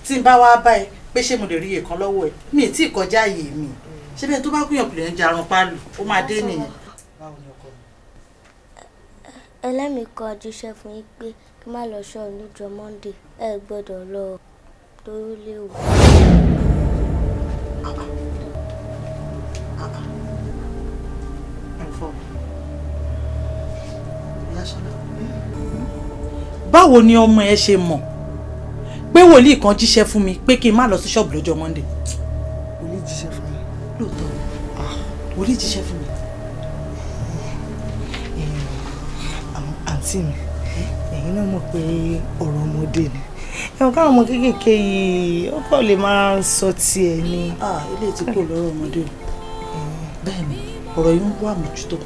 tí n bá wá báyìí pé ṣé mo lè rí iye kan lọ́wọ́ ẹ̀ mi tí ì kọjá ààyè mi ṣé bẹ́ẹ̀ tó bá kúyàn pè ní jarun pálù ó máa dé nìyẹn. báwo ni ọkọ mi. ẹlẹ́mìí kan jíṣẹ́ fún yín pé kí má lọ ṣọ́ lọ́jọ́ Monday ẹ gbọ́dọ̀ lọ torí léwu. báwo ni ọmọ ẹ ṣe mọ̀ pé wòlíì kan jíṣẹ́ fún mi pé kí n má lọ sí ṣọ́ọ̀bù lọ́jọ́ Monday. wòlíì jíṣẹ́ fún mi. lóòótọ́ wòlíì jíṣẹ́ fún mi. àǹtí mi ẹ̀yin náà mọ̀ pé ọ̀rọ̀ ọmọdé ni ẹ̀wọ̀n káwọn ọmọ kéékèèké yìí ó kọ́ lè máa sọ tiẹ̀ ni. ilé tí kò lọ́rọ̀ ọmọdé o bẹ́ẹ̀ ni ọ̀rọ̀ yìí ń wà mójútó.